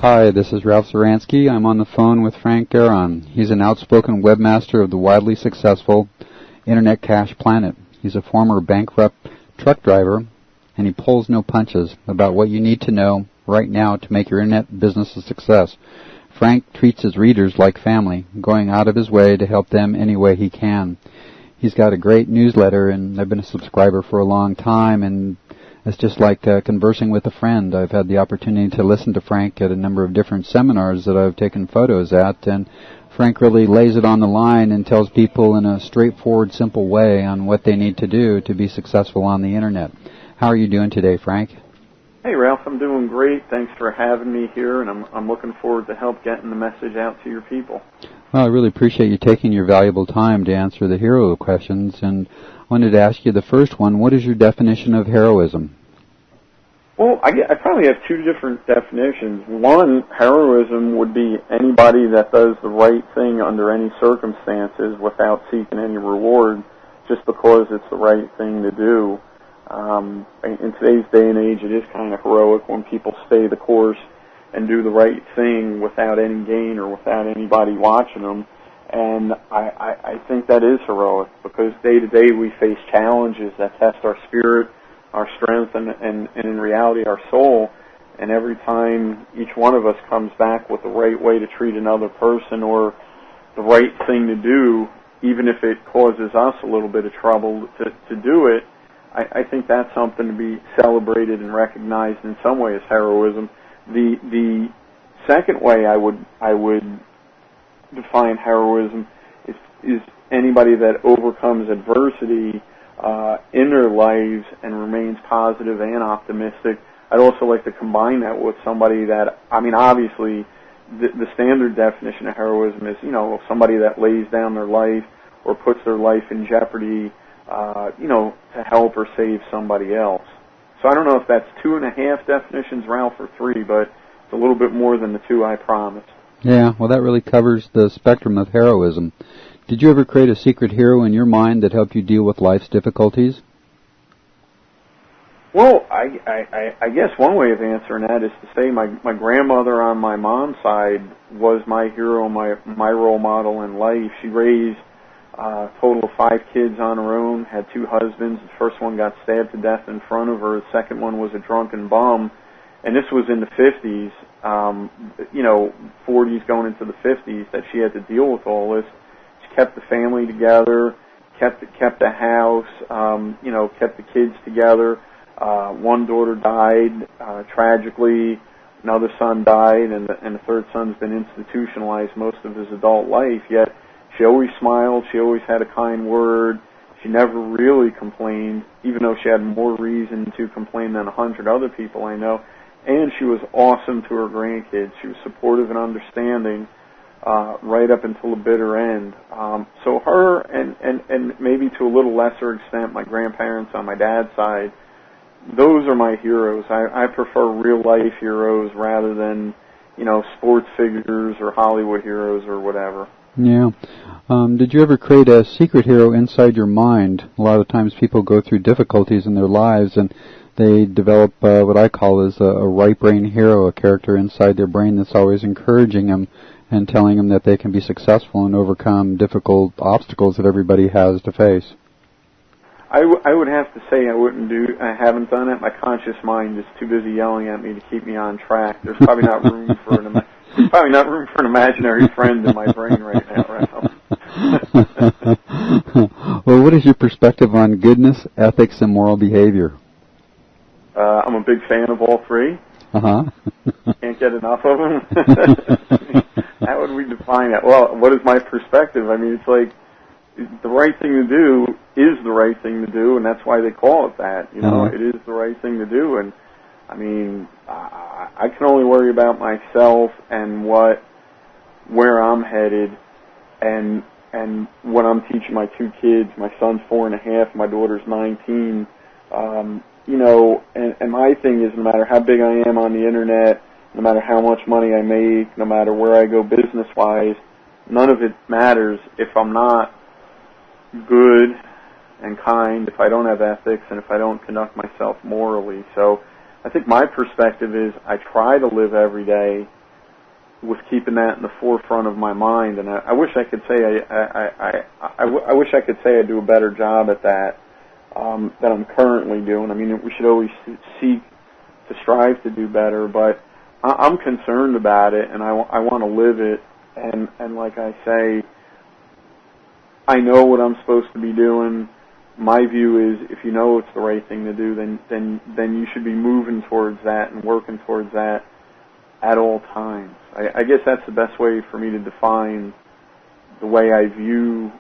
Hi, this is Ralph Zuranski. I'm on the phone with Frank Garon. He's an outspoken webmaster of the widely successful Internet Cash Planet. He's a former bankrupt truck driver, and he pulls no punches about what you need to know right now to make your Internet business a success. Frank treats his readers like family, going out of his way to help them any way he can. He's got a great newsletter, and I've been a subscriber for a long time, and it's just like conversing with a friend. I've had the opportunity to listen to Frank at a number of different seminars that I've taken photos at, and Frank really lays it on the line and tells people in a straightforward, simple way on what they need to do to be successful on the Internet. How are you doing today, Frank? Hey, Ralph, I'm doing great. Thanks for having me here, and I'm looking forward to help getting the message out to your people. Well, I really appreciate you taking your valuable time to answer the hero questions, and I wanted to ask you the first one. What is your definition of heroism? Well, I probably have two different definitions. One, heroism would be anybody that does the right thing under any circumstances without seeking any reward, just because it's the right thing to do. In today's day and age, it is kind of heroic when people stay the course and do the right thing without any gain or without anybody watching them. And I think that is heroic, because day to day we face challenges that test our spirit, our strength, and in reality our soul. And every time each one of us comes back with the right way to treat another person or the right thing to do, even if it causes us a little bit of trouble to do it, I think that's something to be celebrated and recognized in some way as heroism. The second way I would define heroism is anybody that overcomes adversity in their lives and remains positive and optimistic. I'd also like to combine that with somebody that, I mean, obviously, the standard definition of heroism is, somebody that lays down their life or puts their life in jeopardy, to help or save somebody else. So I don't know if that's 2.5 definitions, Ralph, or 3, but it's a little bit more than the 2 I promised. Yeah, well, that really covers the spectrum of heroism. Did you ever create a secret hero in your mind that helped you deal with life's difficulties? Well, I guess one way of answering that is to say my grandmother on my mom's side was my hero, my role model in life. She raised a total of 5 kids on her own, had 2 husbands. The first one got stabbed to death in front of her. The second one was a drunken bum. And this was in the 50s, 40s going into the 50s, that she had to deal with all this. She kept the family together, kept the house, kept the kids together. One daughter died tragically. Another son died, and the third son's been institutionalized most of his adult life. Yet she always smiled. She always had a kind word. She never really complained, even though she had more reason to complain than 100 other people I know. And she was awesome to her grandkids. She was supportive and understanding right up until the bitter end. So her and maybe to a little lesser extent my grandparents on my dad's side, those are my heroes. I prefer real-life heroes rather than, sports figures or Hollywood heroes or whatever. Yeah. Did you ever create a secret hero inside your mind? A lot of times people go through difficulties in their lives and they develop what I call as a right brain hero, a character inside their brain that's always encouraging them and telling them that they can be successful and overcome difficult obstacles that everybody has to face. I would have to say I haven't done it. My conscious mind is too busy yelling at me to keep me on track. There's probably not room for an imaginary friend in my brain right now, Ralph. Well, what is your perspective on goodness, ethics, and moral behavior? I'm a big fan of all 3. Uh-huh. Can't get enough of them. How would we define it? Well, what is my perspective? I mean, it's like the right thing to do is the right thing to do, and that's why they call it that. It is the right thing to do. And I mean, I can only worry about myself and where I'm headed, and what I'm teaching my 2 kids. My son's 4.5, my daughter's 19. And my thing is, no matter how big I am on the internet, no matter how much money I make, no matter where I go business-wise, none of it matters if I'm not good and kind, if I don't have ethics, and if I don't conduct myself morally. So I think my perspective is I try to live every day was keeping that in the forefront of my mind, and I wish I could say I wish I could say I do a better job at that than I'm currently doing. I mean, we should always seek to strive to do better, but I'm concerned about it, and I want to live it, and like I say, I know what I'm supposed to be doing. My view is, if you know it's the right thing to do, then you should be moving towards that and working towards that at all times. I guess that's the best way for me to define the way I view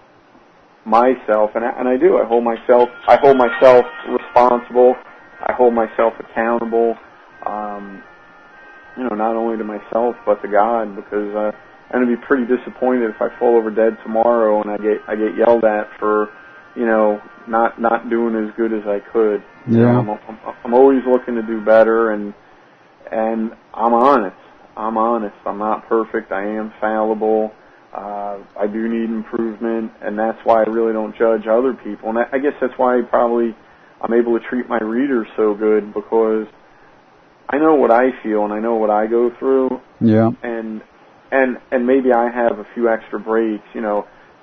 myself, and I do. I hold myself responsible. I hold myself accountable. Not only to myself but to God, because I'm gonna be pretty disappointed if I fall over dead tomorrow and I get yelled at for not doing as good as I could. Yeah. I'm always looking to do better, and I'm honest. I'm not perfect. I am fallible. I do need improvement, and that's why I really don't judge other people. And I guess that's why I'm able to treat my readers so good, because I know what I feel and I know what I go through. Yeah. And maybe I have a few extra breaks.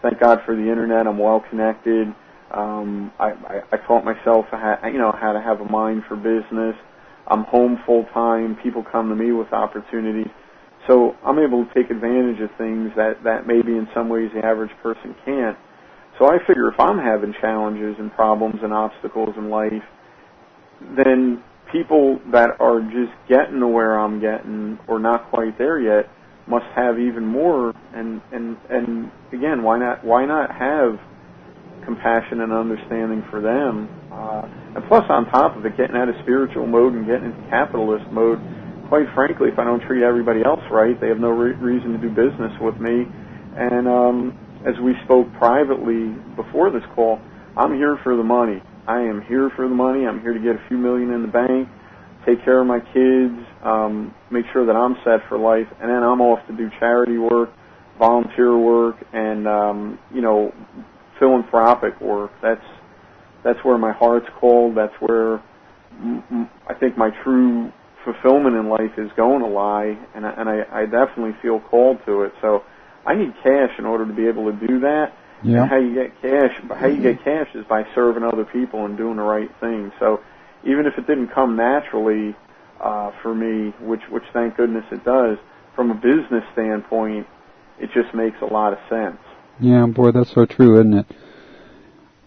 Thank God for the internet. I'm well connected. I taught myself how to have a mind for business. I'm home full time. People come to me with opportunities. So I'm able to take advantage of things that maybe in some ways the average person can't. So I figure if I'm having challenges and problems and obstacles in life, then people that are just getting to where I'm getting or not quite there yet must have even more. And again, why not have compassion and understanding for them? And plus, on top of it, getting out of spiritual mode and getting into capitalist mode, quite frankly, if I don't treat everybody else right, they have no reason to do business with me. And as we spoke privately before this call, I'm here for the money. I am here for the money. I'm here to get a few million in the bank, take care of my kids, make sure that I'm set for life, and then I'm off to do charity work, volunteer work, and philanthropic work. That's where my heart's called. That's where I think my true fulfillment in life is going to lie, and I definitely feel called to it. So I need cash in order to be able to do that. Yeah. And how you get cash is by serving other people and doing the right thing. So even if it didn't come naturally for me, which thank goodness it does, from a business standpoint, it just makes a lot of sense. Yeah, boy, that's so true, isn't it?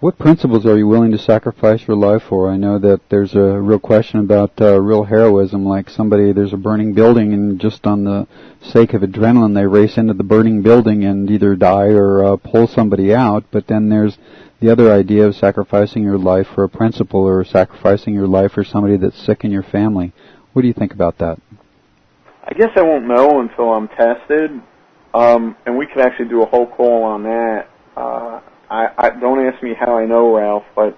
What principles are you willing to sacrifice your life for? I know that there's a real question about real heroism, like there's a burning building, and just on the sake of adrenaline, they race into the burning building and either die or pull somebody out. But then there's the other idea of sacrificing your life for a principle, or sacrificing your life for somebody that's sick in your family. What do you think about that? I guess I won't know until I'm tested, and we could actually do a whole call on that. I don't ask me how I know, Ralph, but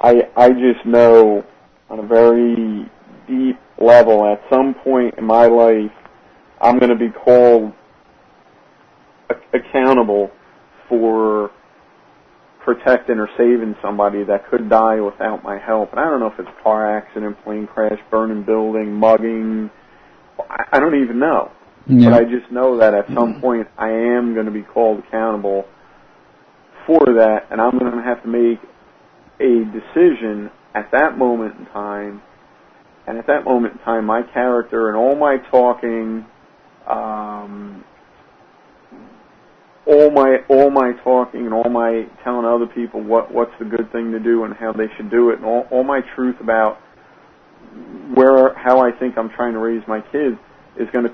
I just know on a very deep level, at some point in my life, I'm going to be called accountable for protecting or saving somebody that could die without my help. And I don't know if it's car accident, plane crash, burning building, mugging. I don't even know. Yeah. But I just know that at some point I am going to be called accountable for that, and I'm going to have to make a decision at that moment in time. And at that moment in time, my character and all my talking, all my talking and all my telling other people what's the good thing to do and how they should do it, and all my truth about how I think I'm trying to raise my kids is going to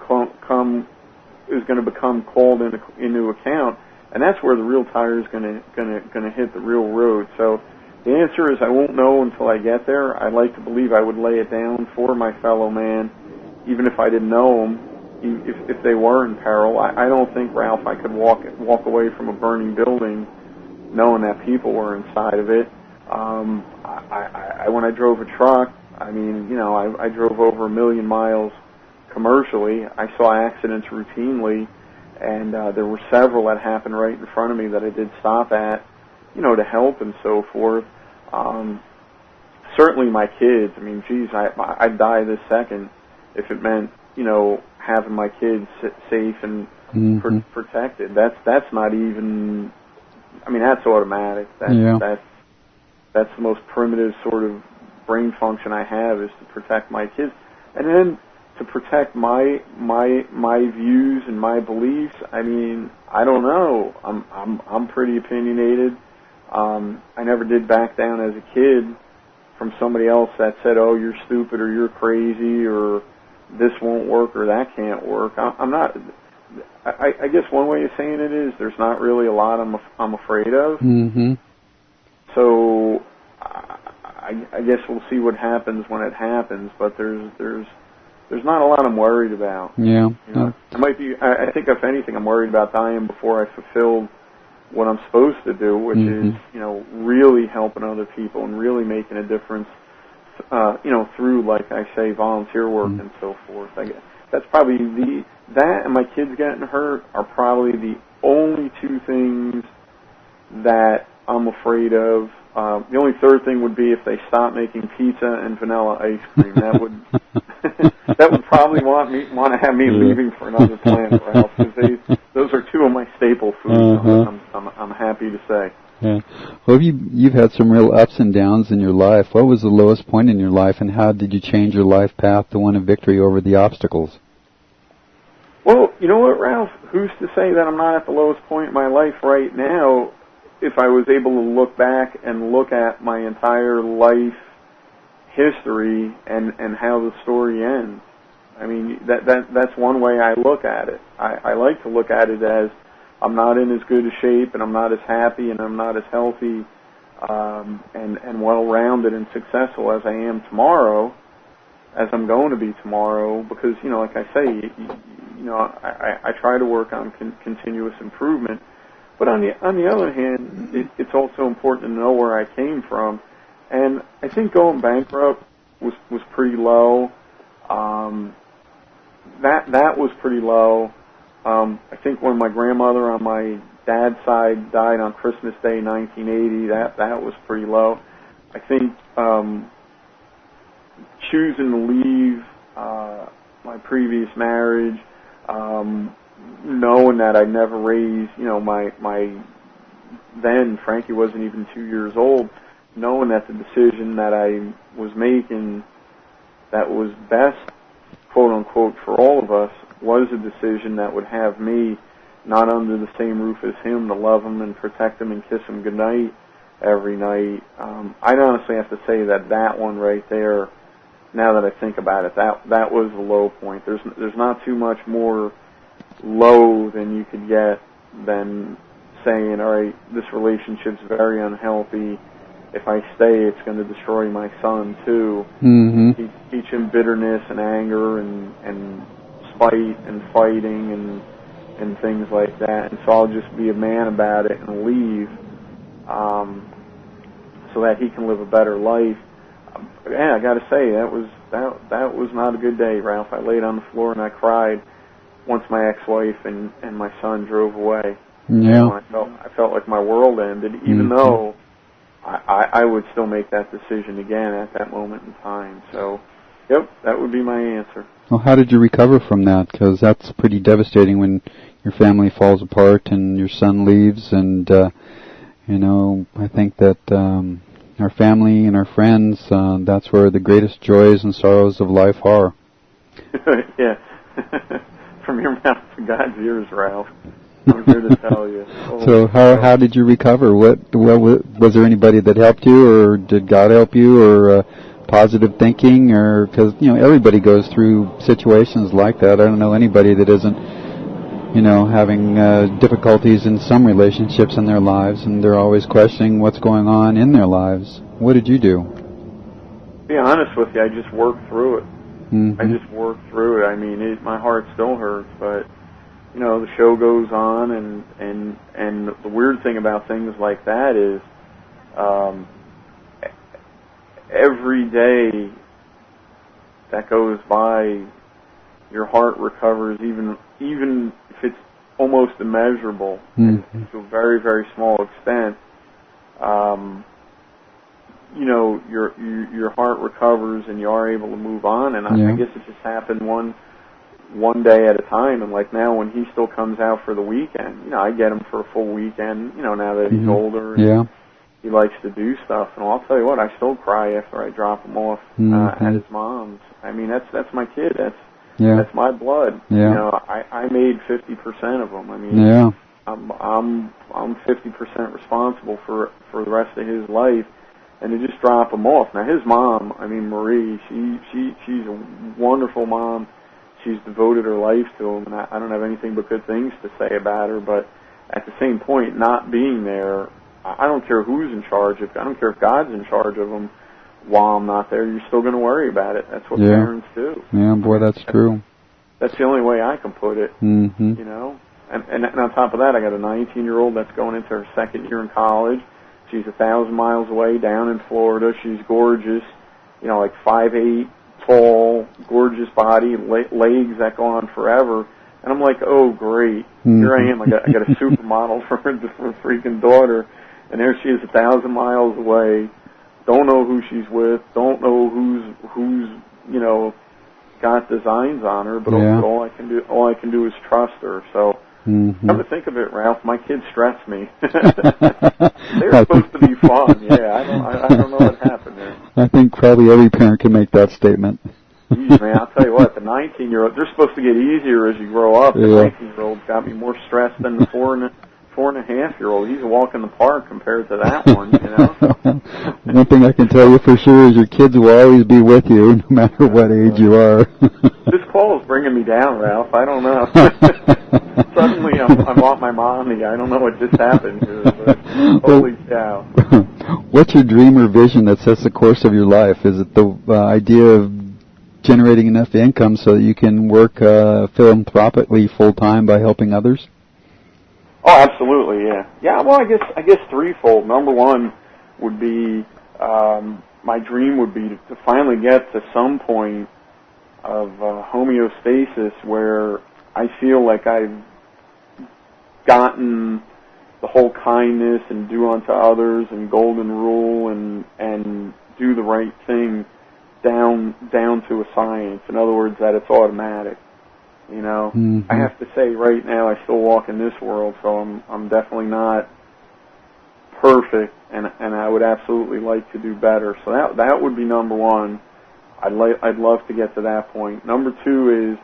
become called into account. And that's where the real tire is going to hit the real road. So the answer is I won't know until I get there. I'd like to believe I would lay it down for my fellow man, even if I didn't know them, if they were in peril. I don't think, Ralph, I could walk away from a burning building knowing that people were inside of it. When I drove a truck, I drove over 1 million miles commercially. I saw accidents routinely. And there were several that happened right in front of me that I did stop at, to help and so forth. Certainly my kids. I mean, geez, I'd die this second if it meant, having my kids safe and protected. That's not even. I mean, that's automatic. That's the most primitive sort of brain function I have, is to protect my kids, and then to protect my views and my beliefs. I mean, I don't know. I'm pretty opinionated. I never did back down as a kid from somebody else that said, "Oh, you're stupid," or "You're crazy," or "This won't work," or "That can't work." I'm not. I guess one way of saying it is there's not really a lot I'm afraid of. So I guess we'll see what happens when it happens. But there's not a lot I'm worried about. Yeah. You know? I might be. I think if anything, I'm worried about dying before I fulfilled what I'm supposed to do, which is, you know, really helping other people and really making a difference, you know, through, like I say, volunteer work and so forth. I guess that's probably that and my kids getting hurt are probably the only two things that I'm afraid of. The only third thing would be if they stop making pizza and vanilla ice cream. That would that would probably want to have me leaving for another planet, Ralph, because those are two of my staple foods. I'm happy to say. Yeah. Well, you've had some real ups and downs in your life. What was the lowest point in your life, and how did you change your life path to one of victory over the obstacles? Well, you know what, Ralph? Who's to say that I'm not at the lowest point in my life right now? If I was able to look back and look at my entire life history and how the story ends. I mean, that's one way I look at it. I like to look at it as I'm not in as good a shape, and I'm not as happy, and I'm not as healthy and well-rounded and successful as I am tomorrow, as I'm going to be tomorrow, because, you know, like I say, you know, I try to work on continuous improvement. But on the other hand, it's also important to know where I came from, and I think going bankrupt was pretty low. That was pretty low. I think when my grandmother on my dad's side died on Christmas Day 1980, that was pretty low. I think choosing to leave my previous marriage, knowing that I'd never raised, you know, my then Frankie wasn't even 2 years old, knowing that the decision that I was making that was best, quote unquote, for all of us was a decision that would have me not under the same roof as him, to love him and protect him and kiss him goodnight every night. I'd honestly have to say that one right there, now that I think about it, that was the low point. There's not too much more low than you could get than saying, all right, this relationship's very unhealthy. If I stay, it's going to destroy my son too. Teach him bitterness and anger and spite and fighting and things like that. And so I'll just be a man about it and leave, so that he can live a better life. Yeah, I got to say that was not a good day, Ralph. I laid on the floor and I cried once my ex-wife and my son drove away. Yeah. You know, I felt like my world ended, even though I would still make that decision again at that moment in time. So, yep, that would be my answer. Well, how did you recover from that? Because that's pretty devastating when your family falls apart and your son leaves. And, you know, I think that our family and our friends, that's where the greatest joys and sorrows of life are. Yeah. From your mouth to God's ears, Ralph. I'm here to tell you. So how did you recover? What was there anybody that helped you, or did God help you, or positive thinking, or because, you know, everybody goes through situations like that. I don't know anybody that isn't, you know, having difficulties in some relationships in their lives, and they're always questioning what's going on in their lives. What did you do? To be honest with you, I just worked through it. I just worked through it. I mean, my heart still hurts, but, you know, the show goes on, and the weird thing about things like that is every day that goes by, your heart recovers, even if it's almost immeasurable, and to a very, very small extent. You know, your heart recovers and you are able to move on, and I guess it just happened one one day at a time. And like now, when he still comes out for the weekend, you know, I get him for a full weekend. You know, now that he's older, and he likes to do stuff. And I'll tell you what, I still cry after I drop him off at his mom's. I mean, that's my kid. That's my blood. You know, I made 50% of him. I mean, I'm 50% responsible for the rest of his life, and to just drop him off. Now his mom, I mean Marie, she's a wonderful mom. She's devoted her life to him, and I don't have anything but good things to say about her. But at the same point, not being there, I don't care who's in charge. I don't care if God's in charge of him. While I'm not there, you're still going to worry about it. That's what parents do. Yeah, boy, that's true. That's the only way I can put it. You know. And on top of that, I got a 19-year-old that's going into her second year in college. She's 1,000 miles away down in Florida. She's gorgeous, you know, like 5'8", tall, gorgeous body, legs that go on forever. And I'm like, oh, great. Here I am. I got a supermodel for her freaking daughter. And there she is 1,000 miles away. Don't know who she's with. Don't know who's you know, got designs on her. But all I can do is trust her. So come to think of it, Ralph, my kids stress me. They're supposed to be fun. I don't know what happened there. I think probably every parent can make that statement. Geez, man, I'll tell you what, the 19-year-old, they're supposed to get easier as you grow up. The 19-year-old's got me more stressed than the 4.5-year-old. He's a walk in the park compared to that one, you know. One thing I can tell you for sure is your kids will always be with you, no matter what age you are. This call is bringing me down, Ralph. I don't know. Suddenly I'm off my mommy. I don't know what just happened here, but holy cow. What's your dream or vision that sets the course of your life? Is it the idea of generating enough income so that you can work philanthropically full-time by helping others? Oh, absolutely, yeah. Yeah, well, I guess threefold. Number one would be, my dream would be to finally get to some point of homeostasis where I feel like I've gotten the whole kindness and do unto others and golden rule and do the right thing down to a science. In other words, that it's automatic. You know, I have to say right now I still walk in this world, so I'm definitely not perfect, and I would absolutely like to do better. So that would be number one. I'd love to get to that point. Number two is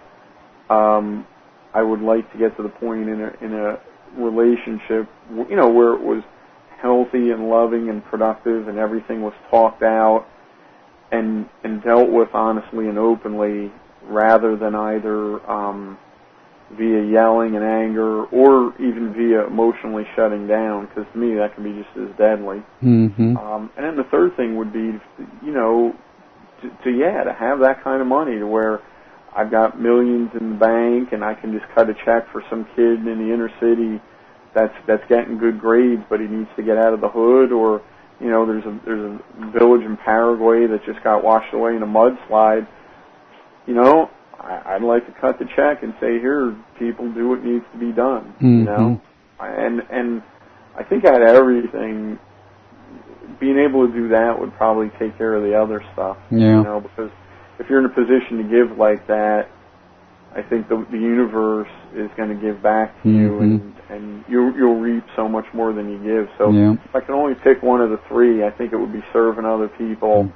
I would like to get to the point in a relationship, you know, where it was healthy and loving and productive and everything was talked out and dealt with honestly and openly, rather than either via yelling and anger or even via emotionally shutting down, because to me that can be just as deadly. And then the third thing would be, you know, to have that kind of money to where I've got millions in the bank and I can just cut a check for some kid in the inner city that's getting good grades, but he needs to get out of the hood, or you know, there's a village in Paraguay that just got washed away in a mudslide. You know, I'd like to cut the check and say, here, people, do what needs to be done. You know, and I think out of everything, being able to do that would probably take care of the other stuff. You know, because if you're in a position to give like that, I think the universe is going to give back to you, and you'll reap so much more than you give. So if I can only pick one of the three, I think it would be serving other people.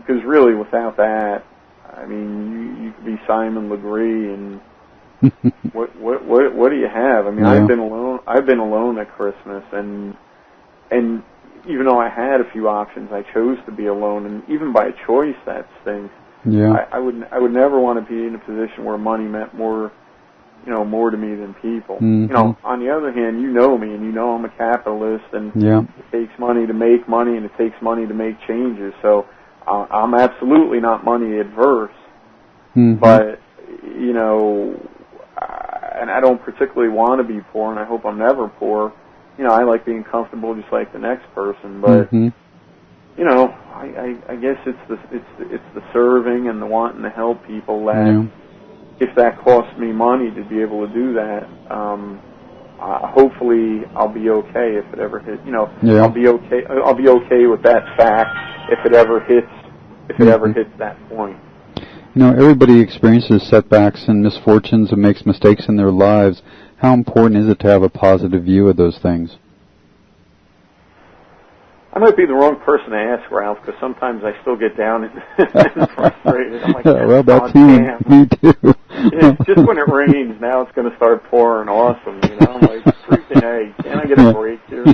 Because really, without that, I mean, you could be Simon Legree, and what do you have? I mean, I've been alone at Christmas, and even though I had a few options, I chose to be alone, and even by choice, that stinks. I would never want to be in a position where money meant more, you know, more to me than people. You know, on the other hand, you know me, and you know I'm a capitalist, and it takes money to make money, and it takes money to make changes. So I'm absolutely not money adverse, but you know, and I don't particularly want to be poor, and I hope I'm never poor. You know, I like being comfortable just like the next person, but you know, I guess it's the serving and the wanting to help people that if that costs me money to be able to do that, hopefully I'll be okay if it ever hits. You know, I'll be okay with that fact if it ever hits that point. You know, everybody experiences setbacks and misfortunes and makes mistakes in their lives. How important is it to have a positive view of those things? I might be the wrong person to ask, Ralph, because sometimes I still get down and frustrated. I'm like, well, that's human. Me too. It's just when it rains, now it's going to start pouring. Awesome, you know. I'm like, freaking A, can't I get a break here?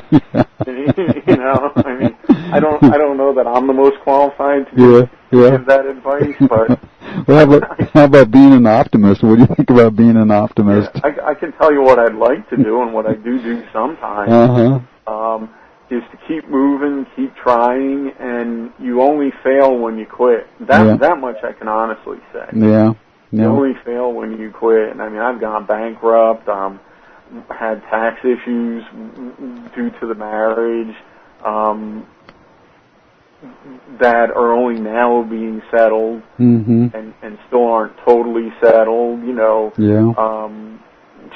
You know, I mean, I don't know that I'm the most qualified to give that advice, but. Well, how about being an optimist? What do you think about being an optimist? Yeah, I can tell you what I'd like to do and what I do sometimes. Is to keep moving, keep trying, and you only fail when you quit. That much I can honestly say. Yeah. You only fail when you quit. And I mean, I've gone bankrupt, had tax issues due to the marriage, that are only now being settled, and still aren't totally settled, you know.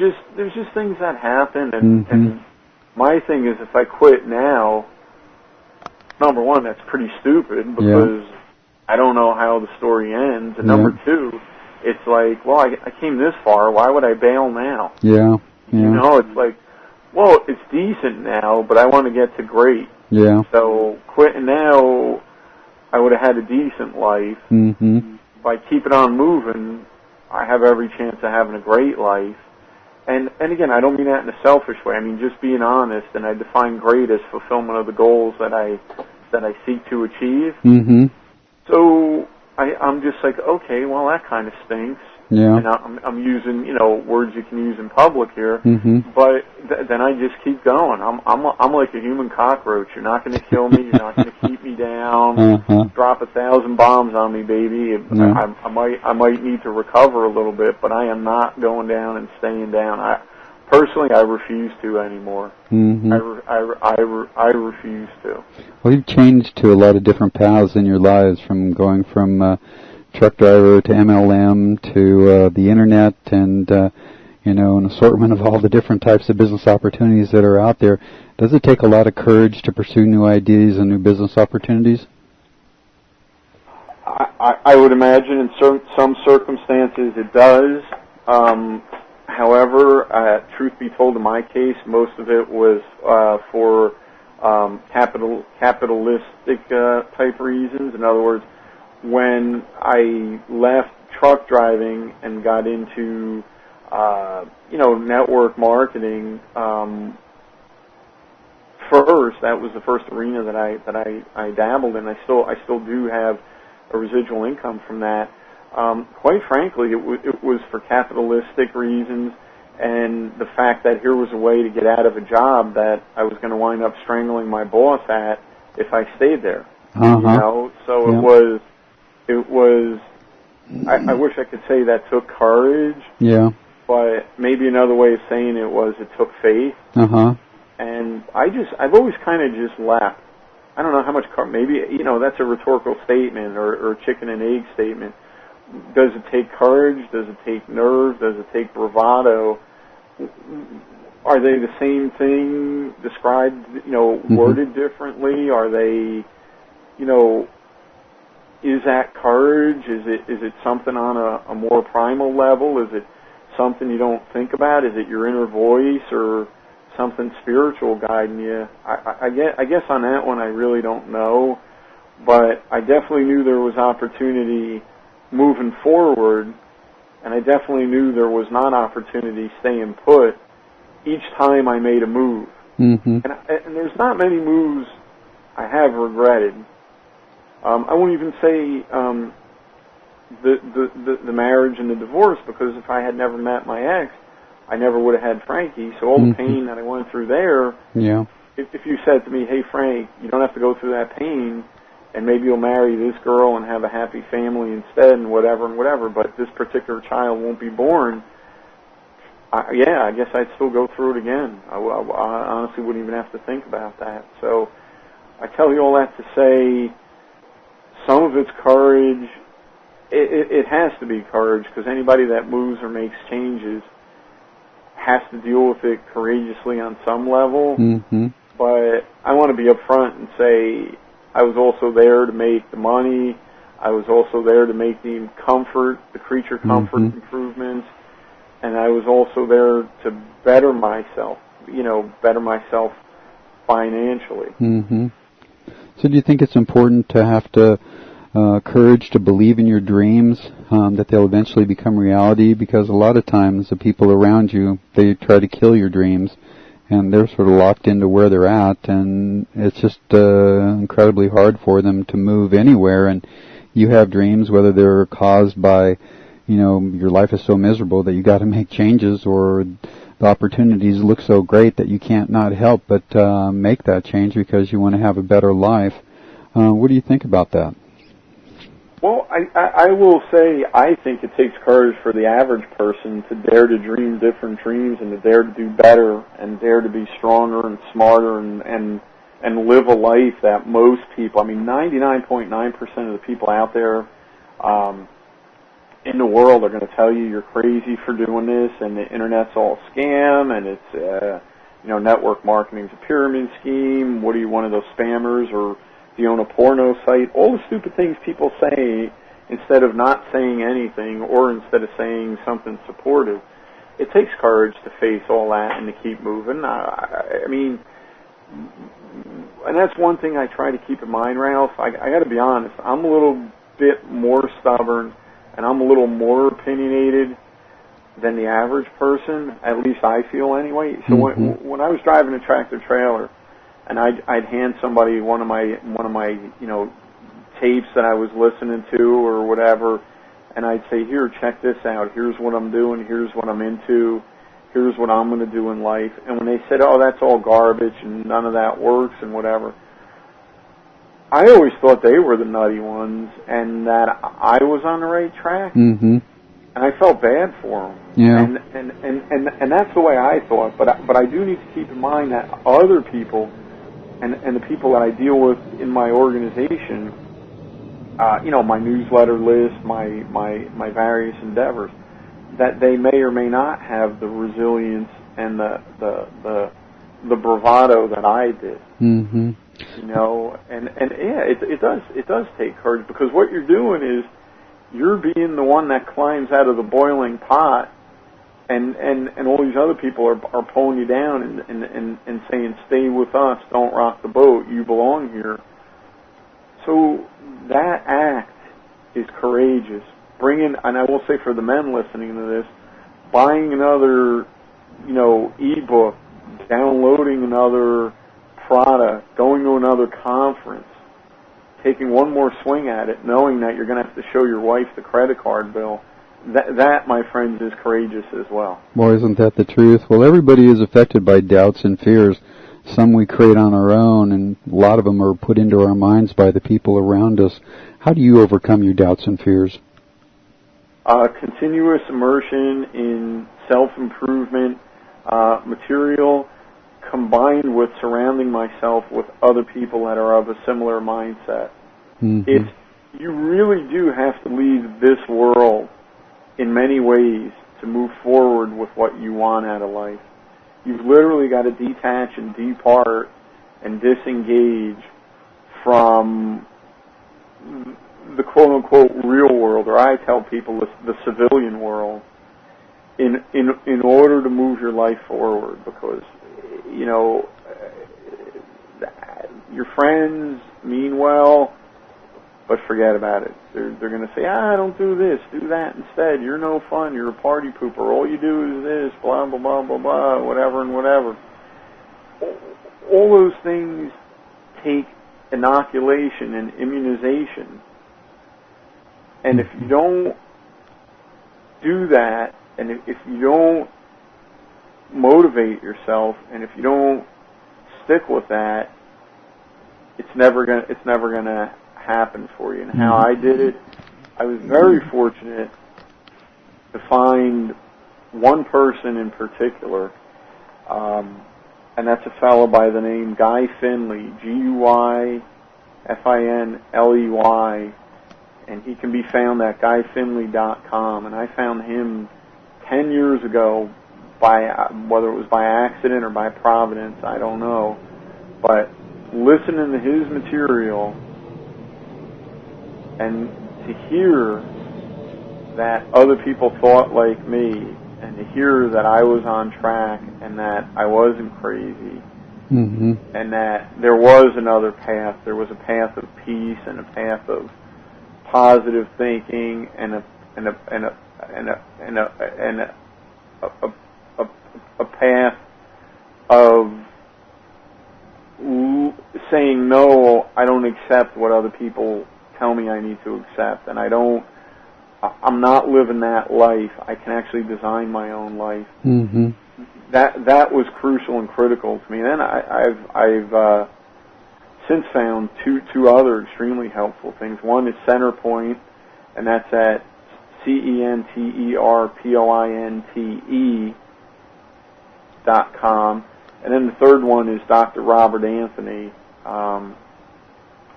There's just things that happen, and my thing is, if I quit now, number one, that's pretty stupid because I don't know how the story ends. And number two, it's like, well, I came this far. Why would I bail now? You know, it's like, well, it's decent now, but I want to get to great. So quitting now, I would have had a decent life. By keeping on moving, I have every chance of having a great life. And again, I don't mean that in a selfish way. I mean just being honest, and I define great as fulfillment of the goals that I seek to achieve. So I'm just like, okay, well that kind of stinks. And I'm using, you know, words you can use in public here. But then I just keep going. I'm like a human cockroach. You're not going to kill me. You're not going to keep me down. Drop 1,000 bombs on me, baby. I might need to recover a little bit, but I am not going down and staying down. Personally, I refuse to anymore. I refuse to. Well, you've changed to a lot of different paths in your lives, from going from truck driver to MLM to the internet, and you know, an assortment of all the different types of business opportunities that are out there. Does it take a lot of courage to pursue new ideas and new business opportunities? I would imagine in some circumstances it does. However, truth be told, in my case, most of it was for capitalistic type reasons. In other words, when I left truck driving and got into, you know, network marketing, first, that was the first arena that I dabbled in. I still do have a residual income from that. Quite frankly, it was for capitalistic reasons, and the fact that here was a way to get out of a job that I was going to wind up strangling my boss at if I stayed there. You know, so it was. I wish I could say that took courage. But maybe another way of saying it was it took faith. And I've always kind of just left. I don't know how much maybe, you know, that's a rhetorical statement or a chicken and egg statement. Does it take courage? Does it take nerve? Does it take bravado? Are they the same thing described, you know, worded differently? Are they, you know, is that courage? Is it something on a more primal level? Is it something you don't think about? Is it your inner voice or something spiritual guiding you? I guess on that one I really don't know, but I definitely knew there was opportunity moving forward, and I definitely knew there was not opportunity staying put each time I made a move. And there's not many moves I have regretted. I won't even say the marriage and the divorce, because if I had never met my ex, I never would have had Frankie. So all the pain that I went through there, if you said to me, hey Frank, you don't have to go through that pain, and maybe you'll marry this girl and have a happy family instead, and whatever, but this particular child won't be born, I guess I'd still go through it again. I honestly wouldn't even have to think about that. So I tell you all that to say, some of it's courage. It has to be courage, because anybody that moves or makes changes has to deal with it courageously on some level. But I want to be upfront and say I was also there to make the money. I was also there to make the creature comfort improvements, and I was also there to better myself, better myself financially. So do you think it's important to have courage to believe in your dreams, that they'll eventually become reality? Because a lot of times the people around you, they try to kill your dreams, and they're sort of locked into where they're at, and it's just incredibly hard for them to move anywhere. And you have dreams, whether they're caused by, your life is so miserable that you got to make changes, or the opportunities look so great that you can't not help but make that change because you want to have a better life. What do you think about that? Well, I will say I think it takes courage for the average person to dare to dream different dreams and to dare to do better and dare to be stronger and smarter and live a life that most people, 99.9% of the people out there in the world are going to tell you you're crazy for doing this, and the internet's all scam, and it's network marketing's a pyramid scheme. What are you, one of those spammers, or do you own a porno site? All the stupid things people say instead of not saying anything, or instead of saying something supportive. It takes courage to face all that and to keep moving. And that's one thing I try to keep in mind, Ralph. I got to be honest. I'm a little bit more stubborn, and I'm a little more opinionated than the average person. At least I feel anyway. So when I was driving a tractor trailer, and I'd hand somebody one of my tapes that I was listening to or whatever, and I'd say, here, check this out. Here's what I'm doing. Here's what I'm into. Here's what I'm going to do in life. And when they said, oh, that's all garbage and none of that works and whatever, I always thought they were the nutty ones and that I was on the right track. And I felt bad for them. Yeah. And that's the way I thought. But I do need to keep in mind that other people and the people that I deal with in my organization, my newsletter list, my various endeavors, that they may or may not have the resilience and the bravado that I did. And it does take courage, because what you're doing is you're being the one that climbs out of the boiling pot, and all these other people are pulling you down and saying, stay with us, don't rock the boat, you belong here. So that act is courageous. And I will say for the men listening to this, buying another, ebook, downloading another product, going to another conference, taking one more swing at it, knowing that you're going to have to show your wife the credit card bill, that, my friends, is courageous as well. Boy, isn't that the truth? Well, everybody is affected by doubts and fears. Some we create on our own, and a lot of them are put into our minds by the people around us. How do you overcome your doubts and fears? Continuous immersion in self-improvement material, combined with surrounding myself with other people that are of a similar mindset. You really do have to leave this world in many ways to move forward with what you want out of life. You've literally got to detach and depart and disengage from the quote-unquote real world, or I tell people the civilian world, in order to move your life forward, because your friends mean well, but forget about it. They're going to say, don't do this, do that instead. You're no fun. You're a party pooper. All you do is this, blah, blah, blah, blah, blah, whatever and whatever. All those things take inoculation and immunization. And if you don't do that, and if you don't motivate yourself, and if you don't stick with that, it's never gonna happen for you. And how I did it, I was very fortunate to find one person in particular, and that's a fellow by the name Guy Finley, Guyfinley, and he can be found at guyfinley.com. And I found him 10 years ago, whether it was by accident or by providence, I don't know, but listening to his material and to hear that other people thought like me, and to hear that I was on track and that I wasn't crazy, and that there was another path. There was a path of peace and a path of positive thinking and a path of saying no. I don't accept what other people tell me I need to accept, and I'm not living that life. I can actually design my own life. That was crucial and critical to me. Then I've since found two other extremely helpful things. One is Centerpoint, and that's at CenterPointe.com. And then the third one is Dr. Robert Anthony. I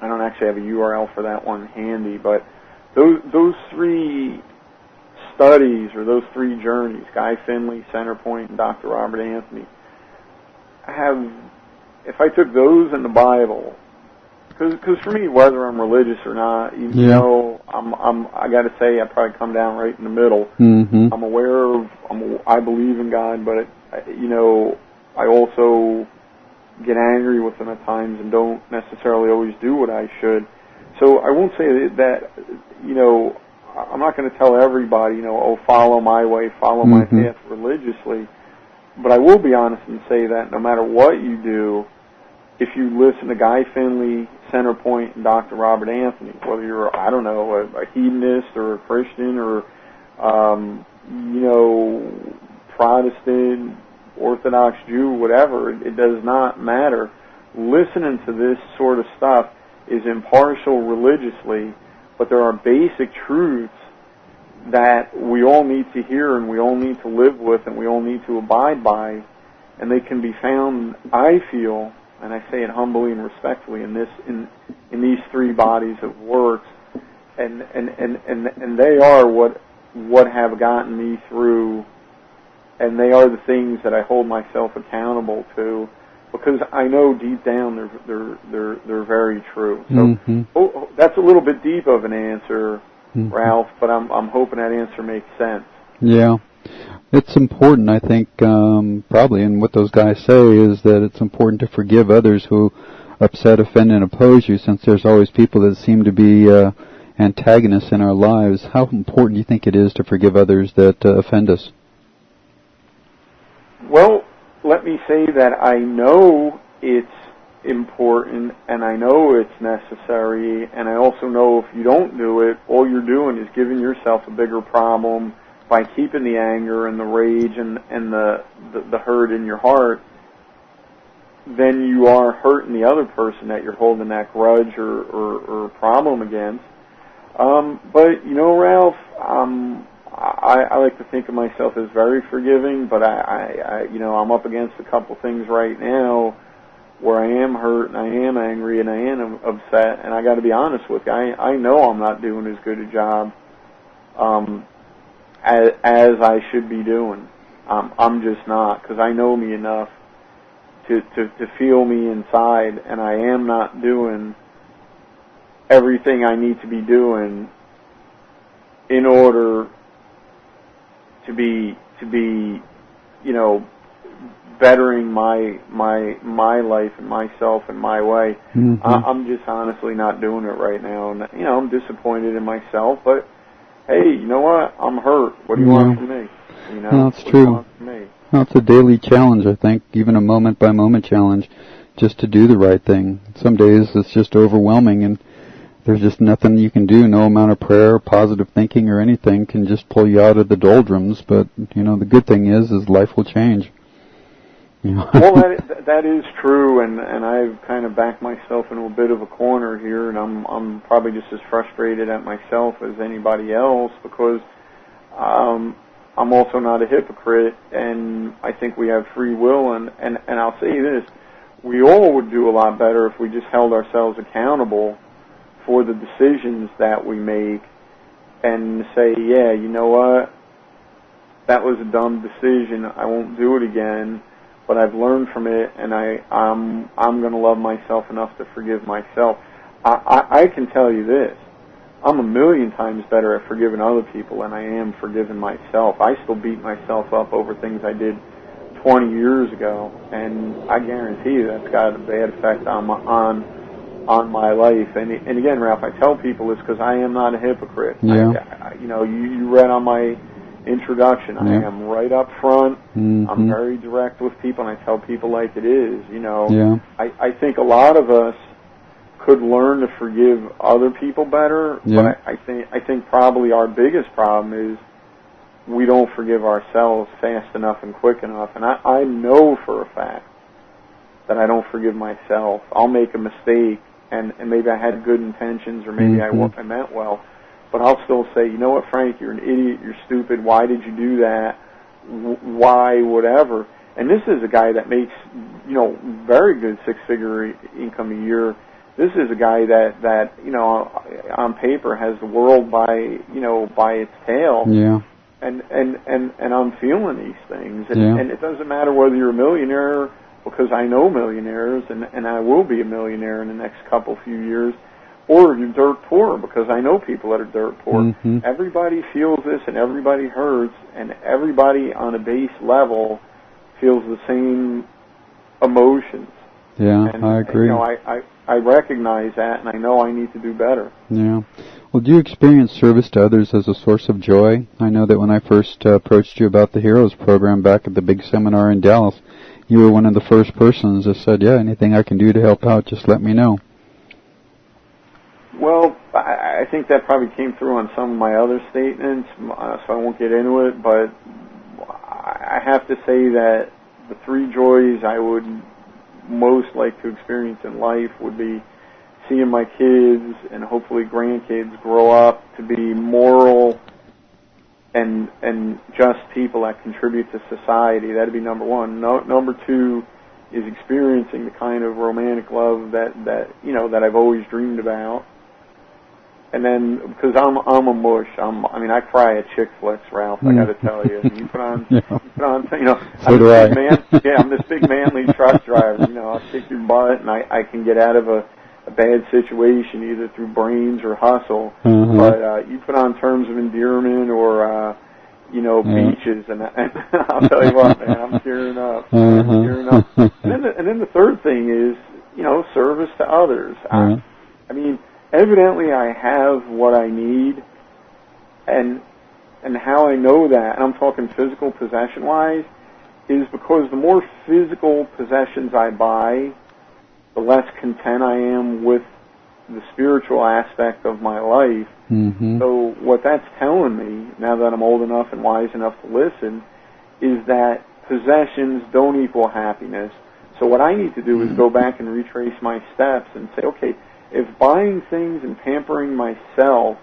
don't actually have a URL for that one handy, but those three studies, or those three journeys, Guy Finley, Centerpoint, and Dr. Robert Anthony, if I took those in the Bible, because for me, whether I'm religious or not, you know, I got to say, I probably come down right in the middle. I'm aware of, I believe in God, but you know, I also get angry with him at times and don't necessarily always do what I should. So I won't say that, you know, I'm not going to tell everybody, you know, oh, follow my way, follow my path religiously. But I will be honest and say that no matter what you do, if you listen to Guy Finley, Centerpoint, and Dr. Robert Anthony, whether you're, I don't know, a hedonist or a Christian or, you know, Protestant, Orthodox Jew, whatever, it does not matter. Listening to this sort of stuff is impartial religiously, but there are basic truths that we all need to hear and we all need to live with and we all need to abide by, and they can be found, I feel, and I say it humbly and respectfully, in these three bodies of works, and they are what have gotten me through, and they are the things that I hold myself accountable to, because I know deep down they're very true. So that's a little bit deep of an answer, Ralph, but I'm hoping that answer makes sense. Yeah. It's important, I think, probably, and what those guys say is that it's important to forgive others who upset, offend, and oppose you, since there's always people that seem to be antagonists in our lives. How important do you think it is to forgive others that offend us? Well, let me say that I know it's important, and I know it's necessary, and I also know if you don't do it, all you're doing is giving yourself a bigger problem by keeping the anger and the rage and the hurt in your heart. Then you are hurting the other person that you're holding that grudge or problem against. But, you know, Ralph, I like to think of myself as very forgiving, but I you know, I'm up against a couple things right now where I am hurt and I am angry and I am upset, and I got to be honest with you, I know I'm not doing as good a job as I should be doing. I'm just not, because I know me enough to feel me inside, and I am not doing everything I need to be doing in order to be, you know, bettering my life and myself and my way. I'm just honestly not doing it right now, and you know, I'm disappointed in myself. But hey, you know what? I'm hurt. What do you want from me? You know, that's true. Well, it's a daily challenge, I think, even a moment-by-moment challenge, just to do the right thing. Some days it's just overwhelming, and there's just nothing you can do. No amount of prayer, positive thinking, or anything can just pull you out of the doldrums. But, you know, the good thing is life will change. You know? Well, that is true, and I've kind of backed myself into a bit of a corner here, and I'm probably just as frustrated at myself as anybody else, because I'm also not a hypocrite, and I think we have free will, and I'll say this, we all would do a lot better if we just held ourselves accountable for the decisions that we make and say, yeah, you know what, that was a dumb decision, I won't do it again, but I've learned from it, and I'm going to love myself enough to forgive myself. I can tell you this, I'm a million times better at forgiving other people than I am forgiving myself. I still beat myself up over things I did 20 years ago, and I guarantee you that's got a bad effect on my life. And again, Ralph, I tell people this because I am not a hypocrite. Yeah. You read on my introduction. Yeah. I am right up front. Mm-hmm. I'm very direct with people, and I tell people like it is. Yeah. I think a lot of us could learn to forgive other people better, yeah. but I think probably our biggest problem is we don't forgive ourselves fast enough and quick enough. And I know for a fact that I don't forgive myself. I'll make a mistake, and maybe I had good intentions, or maybe I meant well, but I'll still say, you know what, Frank, you're an idiot, you're stupid, why did you do that, why, whatever. And this is a guy that makes, very good six-figure income a year. This is a guy that on paper has the world by its tail. Yeah. And I'm feeling these things. Yeah. And it doesn't matter whether you're a millionaire, because I know millionaires, and I will be a millionaire in the next few years, or if you're dirt poor, because I know people that are dirt poor. Mm-hmm. Everybody feels this, and everybody hurts, and everybody on a base level feels the same emotions. Yeah, and, I agree. I recognize that, and I know I need to do better. Yeah. Well, do you experience service to others as a source of joy? I know that when I first approached you about the Heroes program back at the big seminar in Dallas, you were one of the first persons that said, yeah, anything I can do to help out, just let me know. Well, I think that probably came through on some of my other statements, so I won't get into it, but I have to say that the three joys I would most like to experience in life would be seeing my kids and hopefully grandkids grow up to be moral and just people that contribute to society. That'd be number one. Number two is experiencing the kind of romantic love that I've always dreamed about. And then, because I'm a mush, I cry at chick flicks, Ralph. I got to tell you. You put on, So do I. I'm this big manly truck driver. I'll kick your butt, and I can get out of a bad situation either through brains or hustle. Mm-hmm. But you put on terms of endearment or beaches, and I'll tell you what, man, I'm tearing up. I'm tearing up. And then the third thing is, service to others. Evidently I have what I need, and how I know that, and I'm talking physical possession-wise, is because the more physical possessions I buy, the less content I am with the spiritual aspect of my life. Mm-hmm. So what that's telling me, now that I'm old enough and wise enough to listen, is that possessions don't equal happiness. So what I need to do is go back and retrace my steps and say, okay, if buying things and pampering myself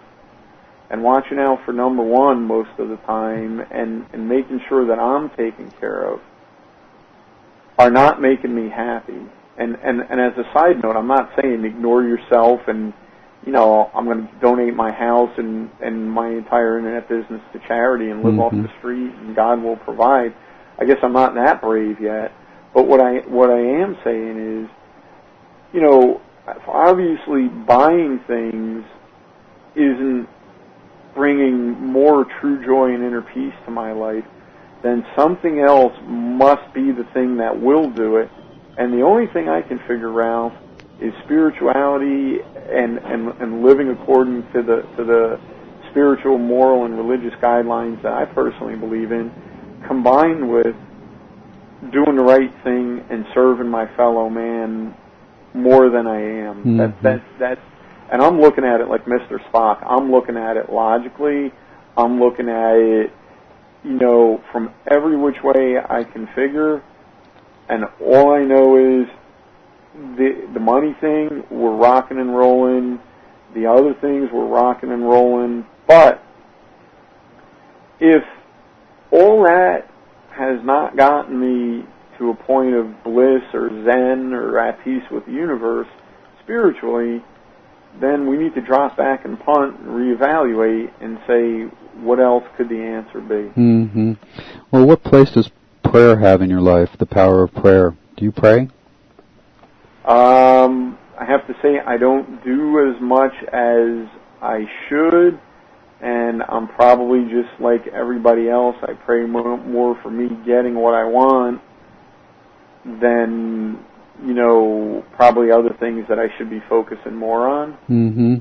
and watching out for number one most of the time and making sure that I'm taken care of are not making me happy. And as a side note, I'm not saying ignore yourself and, I'm going to donate my house and my entire internet business to charity and live off the street and God will provide. I guess I'm not that brave yet. But what I am saying is, obviously buying things isn't bringing more true joy and inner peace to my life, then something else must be the thing that will do it. And the only thing I can figure out is spirituality and living according to the spiritual, moral, and religious guidelines that I personally believe in, combined with doing the right thing and serving my fellow man more than I am. That's and I'm looking at it like Mr. Spock. I'm looking at it logically. I'm looking at it, from every which way I can figure. And all I know is the money thing, we're rocking and rolling. The other things, we're rocking and rolling. But if all that has not gotten me to a point of bliss or zen or at peace with the universe spiritually, then we need to drop back and punt and reevaluate and say, what else could the answer be? Mm-hmm. Well, what place does prayer have in your life, the power of prayer? Do you pray? I have to say I don't do as much as I should, and I'm probably just like everybody else. I pray more for me getting what I want than, probably other things that I should be focusing more on. Mm-hmm.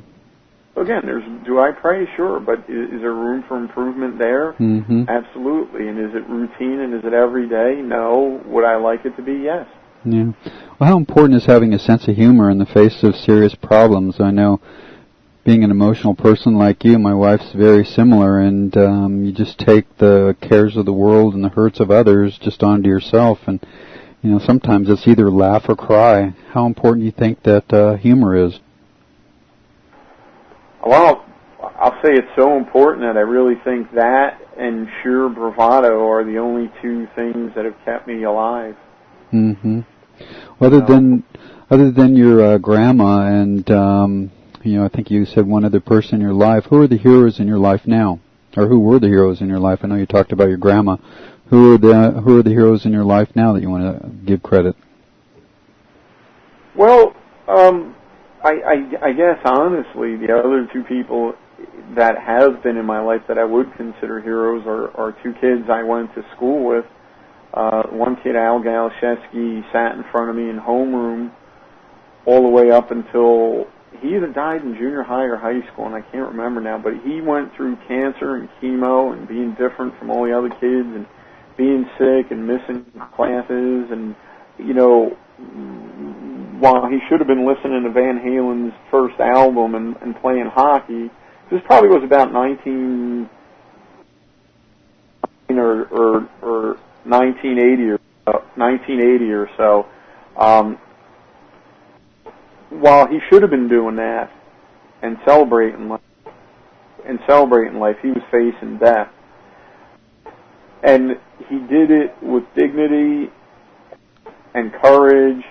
So again, do I pray? Sure, but is there room for improvement there? Mm-hmm. Absolutely. And is it routine and is it every day? No. Would I like it to be? Yes. Yeah. Well, how important is having a sense of humor in the face of serious problems? I know, being an emotional person like you, my wife's very similar, and you just take the cares of the world and the hurts of others just onto yourself, and sometimes it's either laugh or cry. How important do you think that humor is? Well, I'll say it's so important that I really think that and sheer bravado are the only two things that have kept me alive. Mm-hmm. Other than your grandma and I think you said one other person in your life, who are the heroes in your life now, or who were the heroes in your life? I know you talked about your grandma. Who are the heroes in your life now that you want to give credit? Well, I guess honestly, the other two people that have been in my life that I would consider heroes are two kids I went to school with. One kid, Al Galashevsky, sat in front of me in homeroom all the way up until he either died in junior high or high school, and I can't remember now, but he went through cancer and chemo and being different from all the other kids and being sick and missing classes, and while he should have been listening to Van Halen's first album and playing hockey, this probably was about 19 or 1980 or so. While he should have been doing that and celebrating life, he was facing death, and he did it with dignity and courage,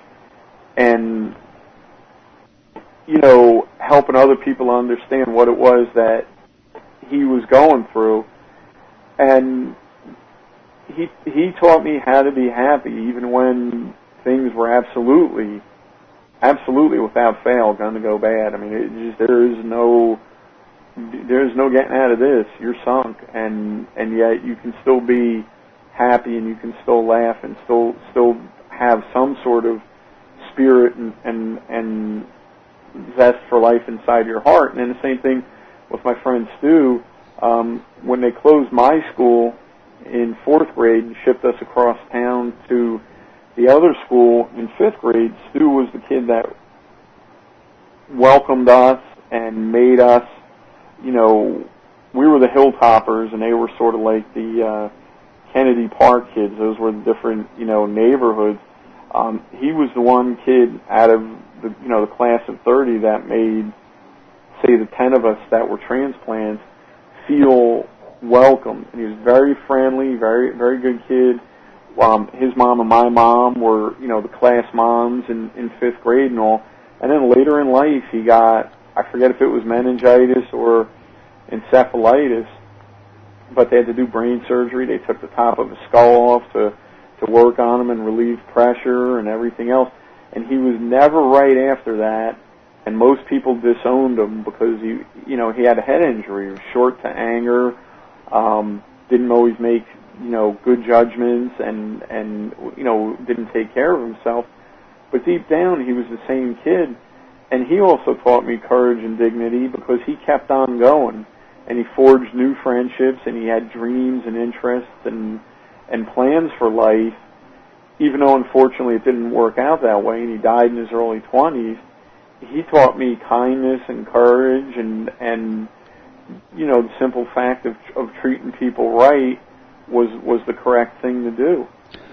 and helping other people understand what it was that he was going through, and he taught me how to be happy even when things were absolutely without fail going to go bad. I mean, there's no getting out of this. You're sunk, and yet you can still be happy, and you can still laugh, and still have some sort of spirit and zest for life inside your heart. And then the same thing with my friend Stu. When they closed my school in 4th grade and shipped us across town to the other school in 5th grade, Stu was the kid that welcomed us and made us, we were the Hilltoppers, and they were sort of like the Kennedy Park kids. Those were the different, neighborhoods. He was the one kid out of the class of 30 that made, say, the 10 of us that were transplants feel welcome. And he was very friendly, very, very good kid. His mom and my mom were, the class moms in 5th grade and all. And then later in life, he got, I forget if it was meningitis or encephalitis, but they had to do brain surgery. They took the top of his skull off to work on him and relieve pressure and everything else. And he was never right after that, and most people disowned him because he had a head injury. He was short to anger, didn't always make, good judgments, and didn't take care of himself. But deep down, he was the same kid. And he also taught me courage and dignity because he kept on going. And he forged new friendships, and he had dreams and interests and plans for life, even though unfortunately it didn't work out that way, and he died in his early 20s. He taught me kindness and courage and the simple fact of treating people right was the correct thing to do.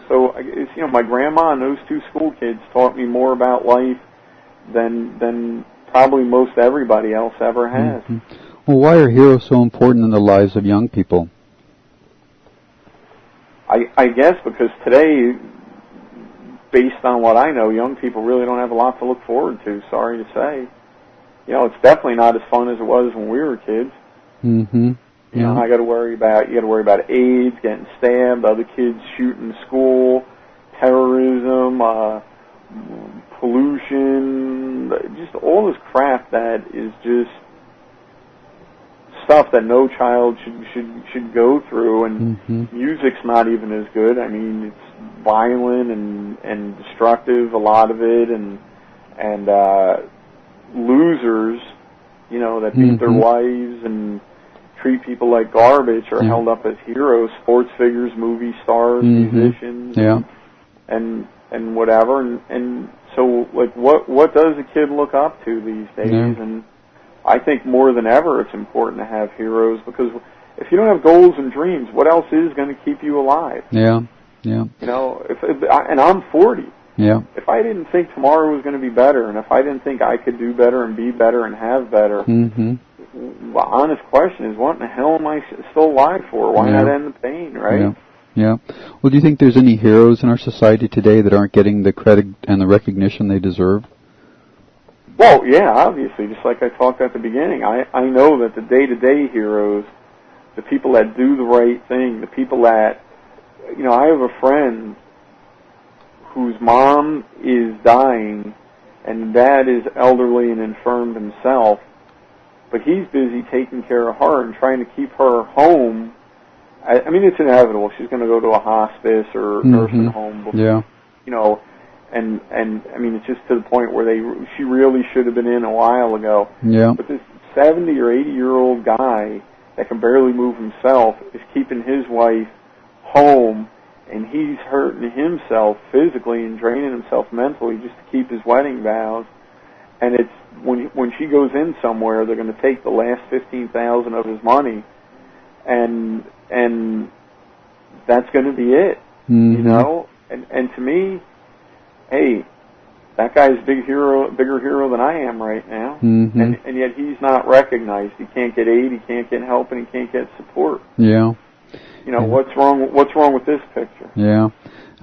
So it's, my grandma and those two school kids taught me more about life than probably most everybody else ever has. Mm-hmm. Well, why are heroes so important in the lives of young people? I guess because today, based on what I know, young people really don't have a lot to look forward to, sorry to say. It's definitely not as fun as it was when we were kids. Mm-hmm. Yeah. You got to worry about AIDS, getting stabbed, other kids shooting school, terrorism, pollution, just all this crap that is just that no child should go through, and music's not even as good. I mean, it's violent and destructive, a lot of it, and losers, you know, that beat their wives and treat people like garbage are held up as heroes, sports figures, movie stars, musicians, and whatever, and so, like, what does a kid look up to these days? And I think more than ever it's important to have heroes, because if you don't have goals and dreams, what else is going to keep you alive? You know, and I'm 40. If I didn't think tomorrow was going to be better, and if I didn't think I could do better and be better and have better, the honest question is, what in the hell am I still alive for? Why not end the pain, right? Well, do you think there's any heroes in our society today that aren't getting the credit and the recognition they deserve? Well, yeah, obviously, just like I talked at the beginning. I know that the day-to-day heroes, the people that do the right thing, the people that, you know, I have a friend whose mom is dying and dad is elderly and infirm himself, but he's busy taking care of her and trying to keep her home. I mean, it's inevitable. She's going to go to a hospice or nursing home before, you know, and I mean, it's just to the point where she really should have been in a while ago. But this 70 or 80-year-old guy that can barely move himself is keeping his wife home, and he's hurting himself physically and draining himself mentally just to keep his wedding vows. And it's when she goes in somewhere, they're going to take the last $15,000 of his money, and that's going to be it, you know. And to me, hey, that guy's bigger hero than I am right now, and yet he's not recognized. He can't get aid, he can't get help, and he can't get support. You know, what's wrong with this picture?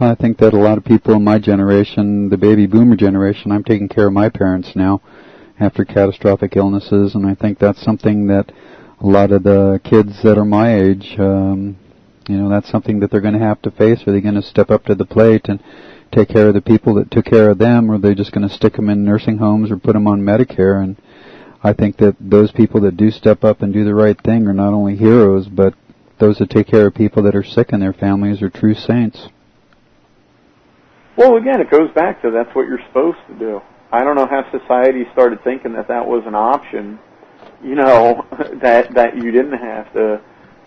I think that a lot of people in my generation, the baby boomer generation, I'm taking care of my parents now after catastrophic illnesses, and I think that's something that a lot of the kids that are my age, you know, that's something that they're going to have to face. Are they going to step up to the plate and take care of the people that took care of them, or are they just going to stick them in nursing homes or put them on Medicare? And I think that those people that do step up and do the right thing are not only heroes, but those that take care of people that are sick in their families are true saints. Well, again, it goes back to that's what you're supposed to do. I don't know how society started thinking that was an option, you know, that you didn't have to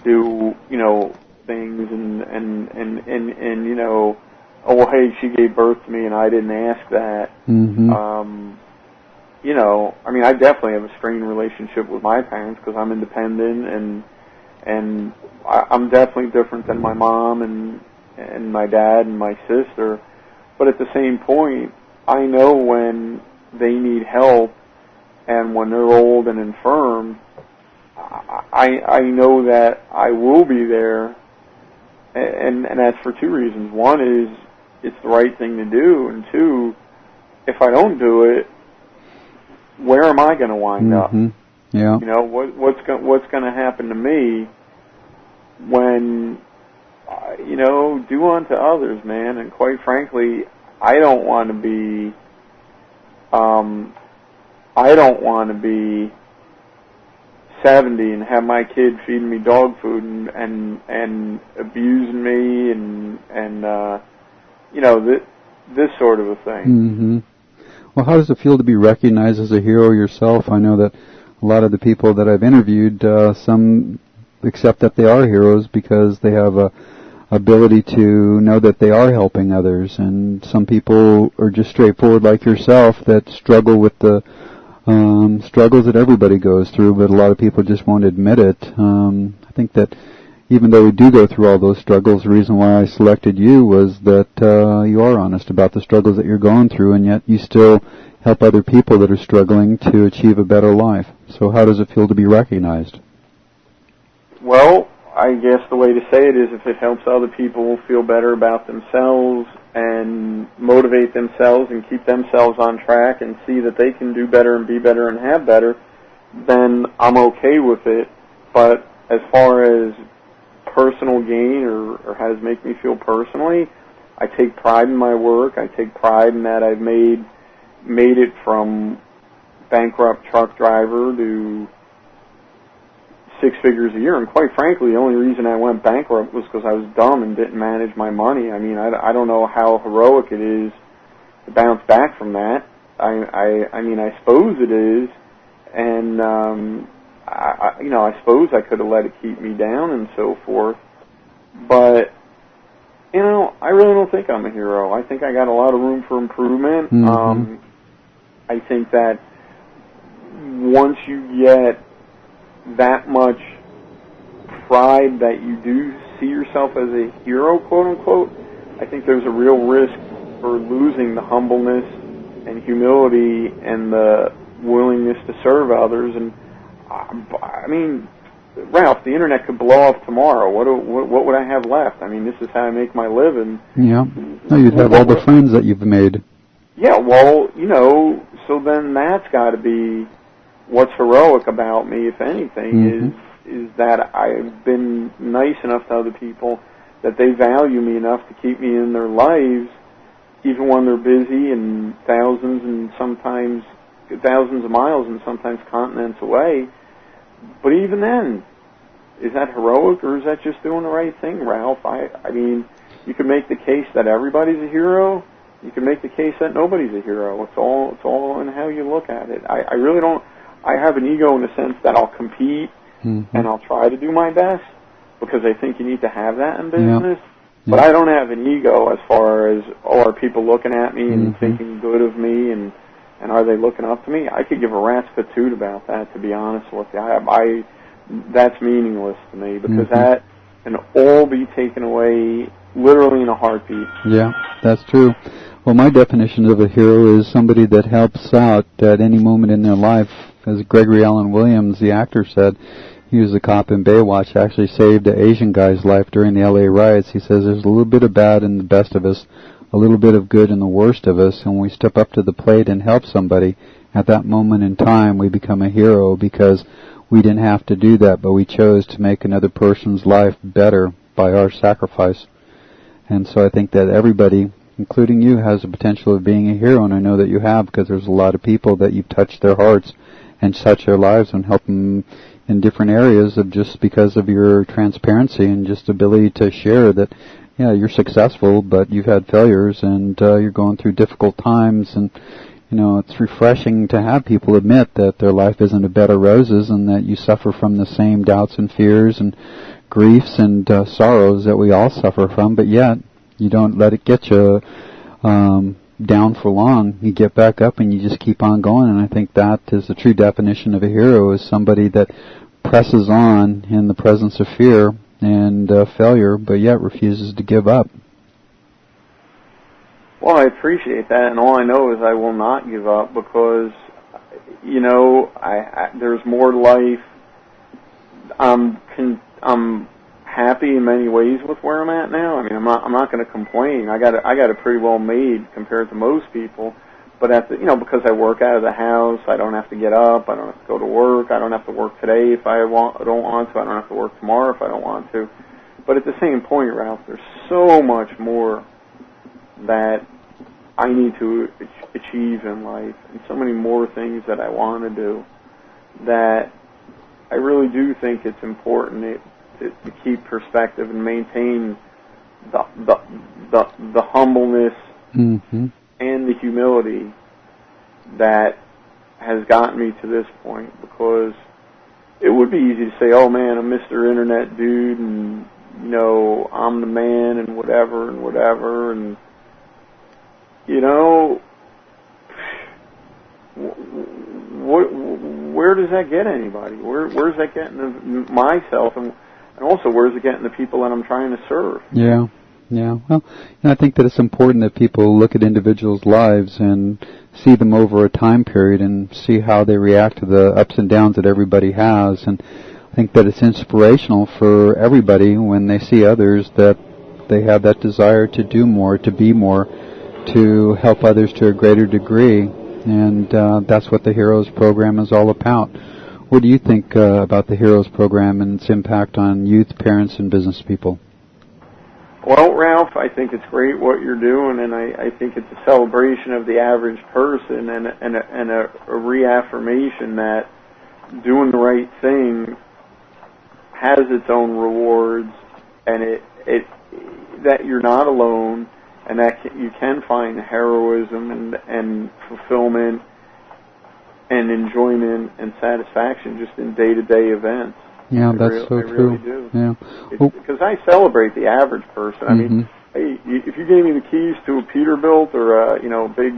do, you know, things and you know, oh, well, hey, she gave birth to me and I didn't ask that. You know, I mean, I definitely have a strained relationship with my parents because I'm independent, and I'm definitely different than my mom and my dad and my sister. But at the same point, I know when they need help, and when they're old and infirm, I know that I will be there, and that's for two reasons. One is it's the right thing to do, and two, if I don't do it, where am I going to wind up? You know, what's going to happen to me when, you know, do unto others, man. And quite frankly, I don't want to be 70 and have my kid feeding me dog food and abusing me and you know, this sort of a thing. Well, how does it feel to be recognized as a hero yourself? I know that a lot of the people that I've interviewed, some accept that they are heroes because they have a ability to know that they are helping others, and some people are just straightforward like yourself that struggle with the struggles that everybody goes through, but a lot of people just won't admit it. I think that even though we do go through all those struggles, the reason why I selected you was that you are honest about the struggles that you're going through, and yet you still help other people that are struggling to achieve a better life. So how does it feel to be recognized? Well, I guess the way to say it is if it helps other people feel better about themselves and motivate themselves and keep themselves on track and see that they can do better and be better and have better, then I'm okay with it. But as far as personal gain or how does it make me feel personally, I take pride in my work. I take pride in that I've made it from bankrupt truck driver to 6 figures a year. And quite frankly, the only reason I went bankrupt was because I was dumb and didn't manage my money. I mean, I don't know how heroic it is to bounce back from that. I mean, I suppose it is, and I suppose I could have let it keep me down and so forth. But I really don't think I'm a hero. I think I got a lot of room for improvement. Mm-hmm. I think that once you get that much pride that you do see yourself as a hero, quote unquote, I think there's a real risk for losing the humbleness and humility and the willingness to serve others. And I mean, Ralph, the internet could blow off tomorrow. What would I have left? I mean, this is how I make my living. Yeah. No, you'd have all the friends that you've made. Yeah, well, so then that's got to be what's heroic about me, if anything, is that I've been nice enough to other people that they value me enough to keep me in their lives, even when they're busy and thousands of miles and sometimes continents away. But even then, is that heroic or is that just doing the right thing, Ralph? I mean, you can make the case that everybody's a hero. You can make the case that nobody's a hero. It's all in how you look at it. I really don't. I have an ego in the sense that I'll compete and I'll try to do my best because I think you need to have that in business. Yep. But I don't have an ego as far as, are people looking at me and thinking good of me and are they looking up to me? I could give a rat's patoot about that, to be honest with you. That's meaningless to me because that can all be taken away literally in a heartbeat. Yeah, that's true. Well, my definition of a hero is somebody that helps out at any moment in their life. As Gregory Allen Williams, the actor, said, he was a cop in Baywatch, actually saved an Asian guy's life during the L.A. riots. He says there's a little bit of bad in the best of us, a little bit of good in the worst of us, and when we step up to the plate and help somebody, at that moment in time we become a hero because we didn't have to do that, but we chose to make another person's life better by our sacrifice. And so I think that everybody, including you, has the potential of being a hero, and I know that you have because there's a lot of people that you've touched their hearts and touched their lives and helped them in different areas of just because of your transparency and just ability to share that, yeah, you're successful, but you've had failures and you're going through difficult times. And, it's refreshing to have people admit that their life isn't a bed of roses and that you suffer from the same doubts and fears and griefs and sorrows that we all suffer from, but yet you don't let it get you down for long. You get back up and you just keep on going, and I think that is the true definition of a hero, is somebody that presses on in the presence of fear and failure, but yet refuses to give up. Well, I appreciate that, and all I know is I will not give up because, there's more life. I'm happy in many ways with where I'm at now. I mean, I'm not going to complain. I got it pretty well made compared to most people. But because I work out of the house, I don't have to get up. I don't have to go to work. I don't have to work today if I don't want to. I don't have to work tomorrow if I don't want to. But at the same point, Ralph, there's so much more that I need to achieve in life, and so many more things that I want to do, that I really do think it's important to keep perspective and maintain the humbleness and the humility that has gotten me to this point, because it would be easy to say, oh man, I'm Mr. Internet dude, and I'm the man, and whatever, and where does that get anybody? Where's that getting myself, and also where's it getting the people that I'm trying to serve? Yeah. Well, I think that it's important that people look at individuals' lives and see them over a time period and see how they react to the ups and downs that everybody has. And I think that it's inspirational for everybody when they see others that they have that desire to do more, to be more, to help others to a greater degree. And that's what the Heroes program is all about. What do you think about the Heroes program and its impact on youth, parents, and business people? Well, Ralph, I think it's great what you're doing, and I think it's a celebration of the average person and a reaffirmation that doing the right thing has its own rewards, and it that you're not alone, and that you can find heroism and fulfillment and enjoyment and satisfaction just in day-to-day events. Yeah, that's so true. I really do. Yeah, because I celebrate the average person. I mean, hey, if you gave me the keys to a Peterbilt or a big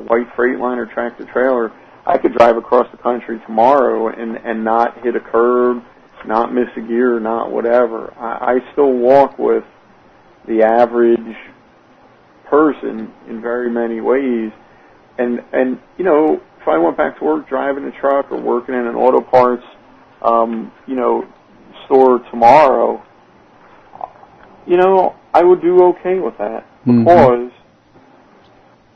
white Freightliner tractor trailer, I could drive across the country tomorrow and not hit a curb, not miss a gear, not whatever. I still walk with the average person in very many ways, and if I went back to work driving a truck or working in an auto parts store tomorrow, I would do okay with that because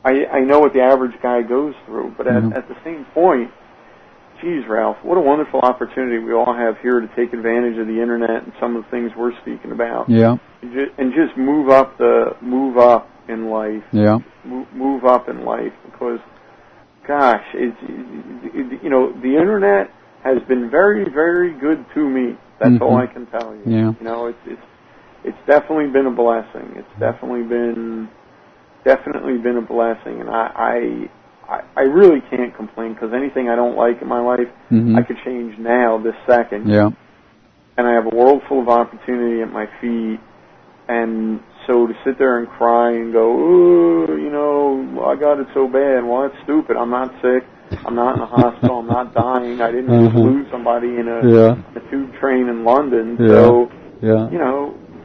I know what the average guy goes through. But at the same point, geez, Ralph, what a wonderful opportunity we all have here to take advantage of the internet and some of the things we're speaking about. Yeah. And just move up in life. Yeah. Move up in life because, gosh, the internet has been very, very good to me. That's all I can tell you. Yeah. It's definitely been a blessing. It's definitely been a blessing, and I really can't complain because anything I don't like in my life, I could change now, this second. Yeah. And I have a world full of opportunity at my feet, and so to sit there and cry and go, oh, I got it so bad. Well, that's stupid. I'm not sick. I'm not in the hospital. I'm not dying. I didn't just lose somebody in a tube train in London. So,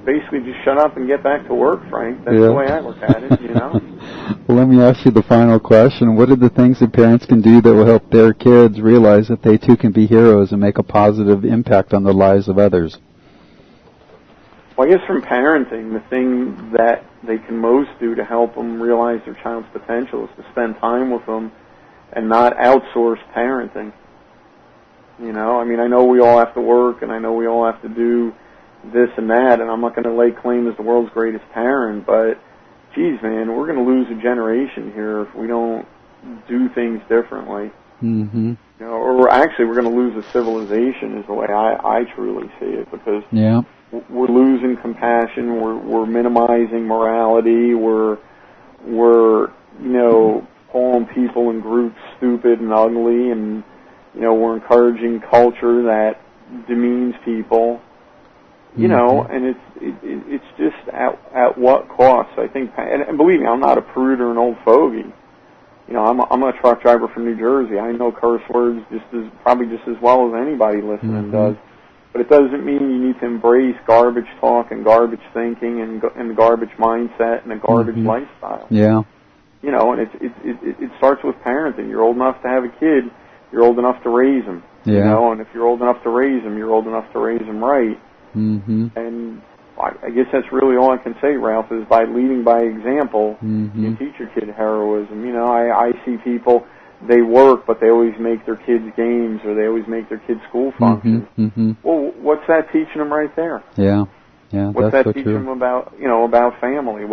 basically just shut up and get back to work, Frank. That's the way I look at it, Well, let me ask you the final question. What are the things that parents can do that will help their kids realize that they too can be heroes and make a positive impact on the lives of others? Well, I guess from parenting, the thing that they can most do to help them realize their child's potential is to spend time with them and not outsource parenting. I know we all have to work, and I know we all have to do this and that, and I'm not going to lay claim as the world's greatest parent, but, geez, man, we're going to lose a generation here if we don't do things differently. Or actually, we're going to lose a civilization is the way I truly see it, because we're losing compassion, we're minimizing morality, we're calling people in groups stupid and ugly, and we're encouraging culture that demeans people. And it's just at what cost? I think, and believe me, I'm not a prude or an old fogey. I'm a truck driver from New Jersey. I know curse words probably just as well as anybody listening does. But it doesn't mean you need to embrace garbage talk and garbage thinking and garbage mindset and a garbage lifestyle. Yeah. And it starts with parenting. You're old enough to have a kid. You're old enough to raise him. Yeah. And if you're old enough to raise him, you're old enough to raise him right. And I guess that's really all I can say, Ralph, is by leading by example, you teach your kid heroism. I see people, they work, but they always make their kids games, or they always make their kids school functions. Well, what's that teaching them right there? Yeah, what's that's that so teaching true. them about, about family?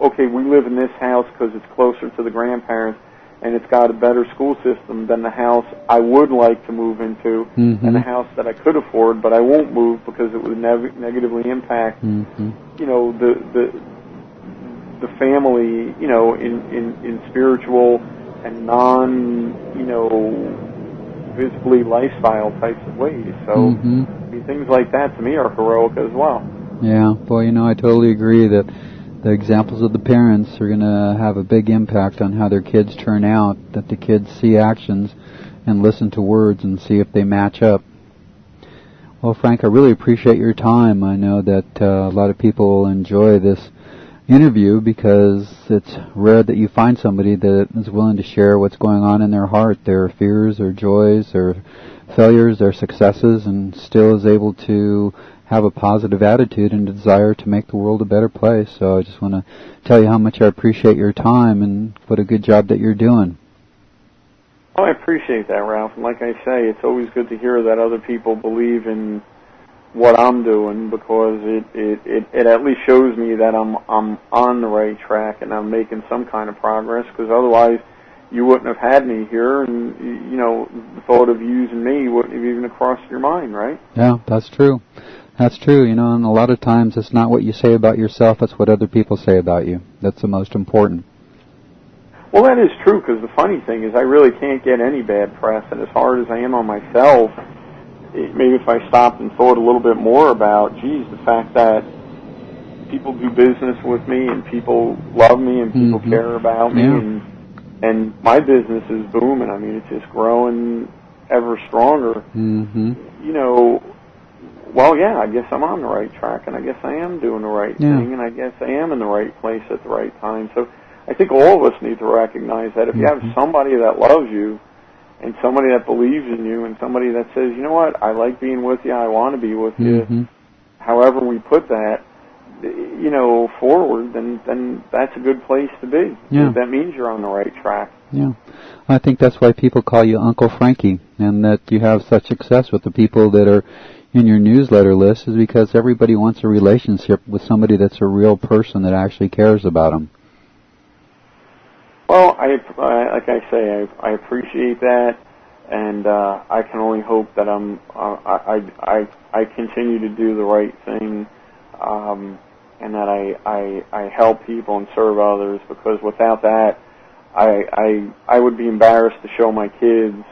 Okay, we live in this house because it's closer to the grandparents, and it's got a better school system than the house I would like to move into, and the house that I could afford, but I won't move because it would negatively impact, the family, in spiritual and visibly lifestyle types of ways. So, things like that to me are heroic as well. Yeah, well, I totally agree that the examples of the parents are going to have a big impact on how their kids turn out, that the kids see actions and listen to words and see if they match up. Well, Frank, I really appreciate your time. I know that a lot of people will enjoy this interview because it's rare that you find somebody that is willing to share what's going on in their heart, their fears, their joys, their failures, their successes, and still is able to have a positive attitude and a desire to make the world a better place. So I just want to tell you how much I appreciate your time and what a good job that you're doing. Oh, I appreciate that, Ralph. And like I say, it's always good to hear that other people believe in what I'm doing, because it at least shows me that I'm on the right track and I'm making some kind of progress, because otherwise, you wouldn't have had me here, and the thought of using me wouldn't have even crossed your mind, right? Yeah, that's true. That's true, and a lot of times it's not what you say about yourself, it's what other people say about you. That's the most important. Well, that is true, because the funny thing is I really can't get any bad press, and as hard as I am on myself, maybe if I stopped and thought a little bit more about, the fact that people do business with me, and people love me, and people care about me, and my business is booming. I mean, it's just growing ever stronger. Well, yeah, I guess I'm on the right track, and I guess I am doing the right thing, and I guess I am in the right place at the right time. So I think all of us need to recognize that if you have somebody that loves you, and somebody that believes in you, and somebody that says, you know what, I like being with you, I want to be with you, however we put that, forward, then that's a good place to be. Yeah. That means you're on the right track. Yeah. I think that's why people call you Uncle Frankie, and that you have such success with the people that are in your newsletter list, is because everybody wants a relationship with somebody that's a real person that actually cares about them. Well, like I say, I appreciate that, and I can only hope that I continue to do the right thing, and that I help people and serve others, because without that, I would be embarrassed to show my kids,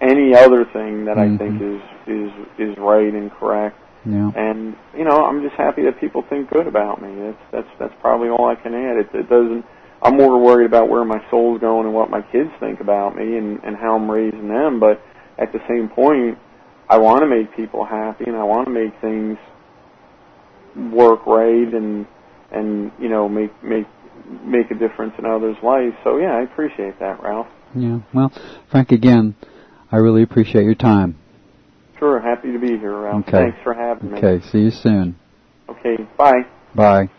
any other thing that I think is right and correct. Yeah. And I'm just happy that people think good about me. That's probably all I can add. It doesn't. I'm more worried about where my soul's going and what my kids think about me and how I'm raising them. But at the same point, I want to make people happy, and I want to make things work right, and make a difference in others' lives. So yeah, I appreciate that, Ralph. Yeah. Well, Frank, again, I really appreciate your time. Sure, happy to be here, Ralph. Okay. Thanks for having me. Okay, see you soon. Okay, bye. Bye.